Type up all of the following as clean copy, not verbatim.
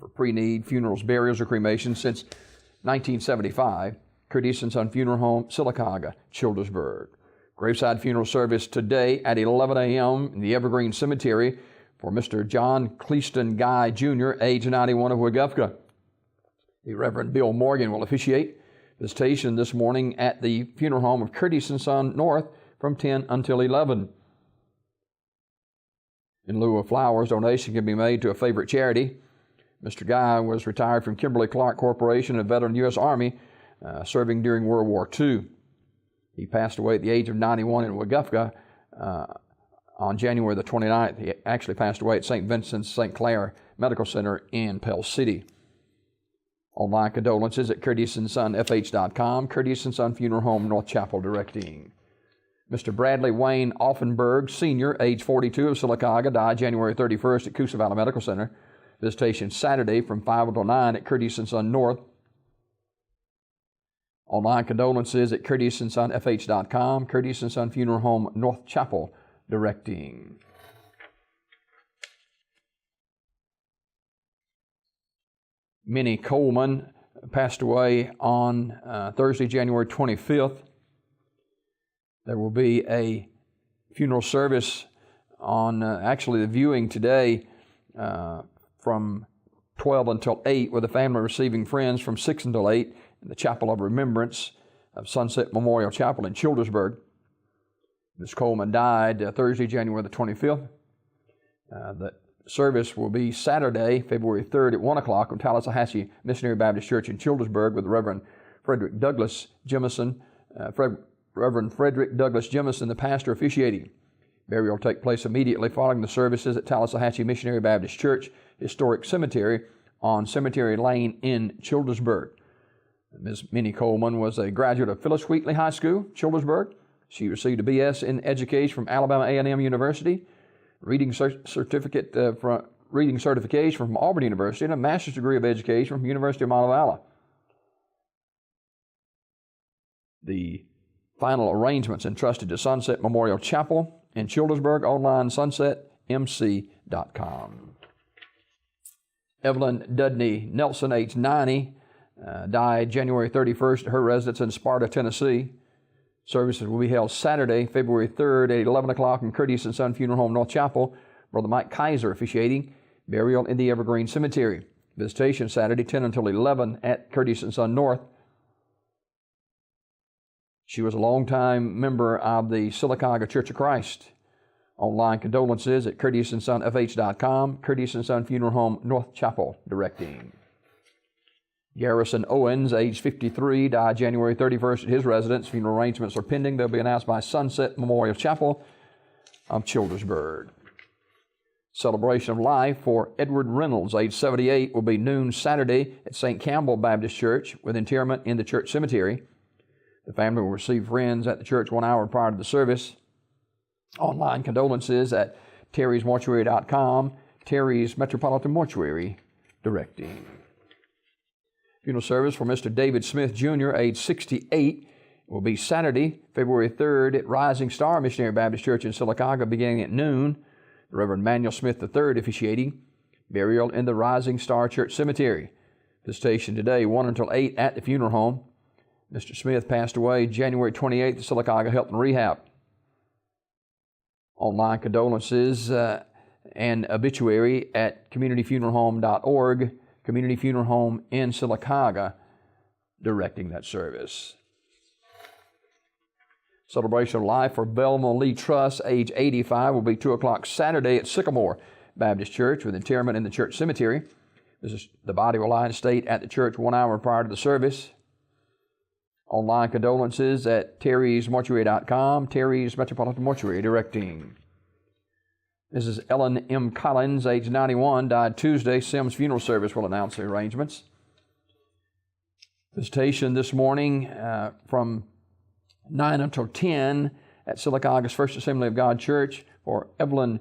for pre-need funerals, burials, or cremations since 1975. Curtis and Son Funeral Home, Sylacauga, Childersburg. Graveside funeral service today at 11 a.m. in the Evergreen Cemetery for Mr. John Cleaston Guy Jr., age 91 of Weguffka. The Reverend Bill Morgan will officiate. Visitation this morning at the funeral home of Curtis and Son North from 10 until 11. In lieu of flowers, donation can be made to a favorite charity. Mr. Guy was retired from Kimberly-Clark Corporation, a veteran U.S. Army, serving during World War II. He passed away at the age of 91 in Weguffka on January the 29th. He actually passed away at St. Vincent's St. Clair Medical Center in Pell City. Online condolences at CurtisandSonFH.com, Curtis and Son Funeral Home, North Chapel, directing. Mr. Bradley Wayne Offenberg, Sr., age 42 of Sylacauga, died January 31st at Coosa Valley Medical Center. Visitation Saturday from 5 until 9 at Curtis and Son North. Online condolences at CurtisandSonFH.com, Curtis and Son Funeral Home, North Chapel, directing. Minnie Coleman passed away on Thursday, January 25th. There will be a funeral service on, actually the viewing today from 12 until 8, with the family receiving friends from 6 until 8 in the Chapel of Remembrance of Sunset Memorial Chapel in Childersburg. Ms. Coleman died Thursday, January the 25th. The service will be Saturday, February 3rd at 1 o'clock in Tallahassee Missionary Baptist Church in Childersburg with the Reverend Frederick Douglas Jemison, Reverend Frederick Douglas Jemison, the pastor, officiating. Burial will take place immediately following the services at Tallahassee Missionary Baptist Church Historic Cemetery on Cemetery Lane in Childersburg. Ms. Minnie Coleman was a graduate of Phyllis Wheatley High School, Childersburg. She received a B.S. in Education from Alabama A&M University, reading certification from Auburn University, and a master's degree of education from University of Montevallo. The final arrangements entrusted to Sunset Memorial Chapel in Childersburg, online sunsetmc.com. Evelyn Dudney Nelson, age 90, died January 31st at her residence in Sparta, Tennessee. Services will be held Saturday, February 3rd at 11 o'clock in Curtis and Son Funeral Home, North Chapel. Brother Mike Kaiser officiating. Burial in the Evergreen Cemetery. Visitation Saturday, 10 until 11 at Curtis and Son North. She was a longtime member of the Sylacauga Church of Christ. Online condolences at CurtisandSonFH.com, Curtis and Son Funeral Home, North Chapel, directing. Garrison Owens, age 53, died January 31st at his residence. Funeral arrangements are pending. They'll be announced by Sunset Memorial Chapel of Childersburg. Celebration of life for Edward Reynolds, age 78, will be noon Saturday at St. Campbell Baptist Church with interment in the church cemetery. The family will receive friends at the church 1 hour prior to the service. Online condolences at terrysmortuary.com, Terry's Metropolitan Mortuary, directing. Funeral service for Mr. David Smith, Jr., age 68, will be Saturday, February 3rd at Rising Star Missionary Baptist Church in Sylacauga, beginning at noon. The Reverend Manuel Smith III officiating. Burial in the Rising Star Church Cemetery. Visitation today, 1 until 8 at the funeral home. Mr. Smith passed away January 28th at Sylacauga Health and Rehab. Online condolences and obituary at communityfuneralhome.org. Community Funeral Home in Sylacauga, directing that service. Celebration of life for Belma Lee Truss, age 85, will be 2 o'clock Saturday at Sycamore Baptist Church with interment in the church cemetery. The body will lie in state at the church 1 hour prior to the service. Online condolences at terrysmortuary.com, Terry's Metropolitan Mortuary, directing. Mrs. Ellen M. Collins, age 91, died Tuesday. Sims Funeral Service will announce the arrangements. Visitation this morning from 9 until 10 at Sylacauga's First Assembly of God Church for Evelyn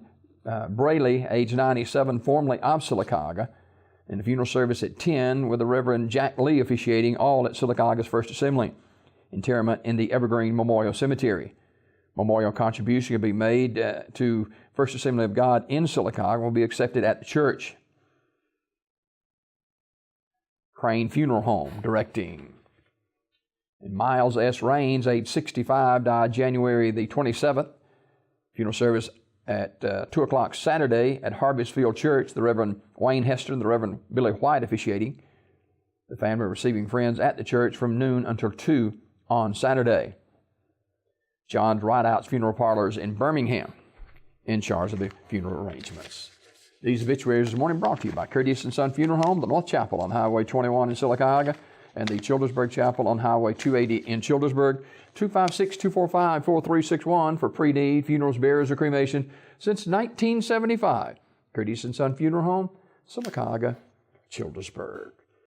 Brayley, age 97, formerly of Sylacauga. And the funeral service at 10 with the Reverend Jack Lee officiating, all at Sylacauga's First Assembly. Interment in the Evergreen Memorial Cemetery. Memorial contribution will be made to First Assembly of God in Sylacauga, will be accepted at the church. Crane Funeral Home, directing. And Miles S. Raines, age 65, died January the 27th. Funeral service at 2 o'clock Saturday at Harvest Field Church. The Reverend Wayne Hester and the Reverend Billy White officiating. The family receiving friends at the church from noon until 2 on Saturday. John's Rideout's Funeral Parlors in Birmingham, in charge of the funeral arrangements. These obituaries this morning brought to you by Curtis & Son Funeral Home, the North Chapel on Highway 21 in Sylacauga, and the Childersburg Chapel on Highway 280 in Childersburg. 256-245-4361 for pre-need funerals, burials, or cremation since 1975. Curtis & Son Funeral Home, Sylacauga, Childersburg.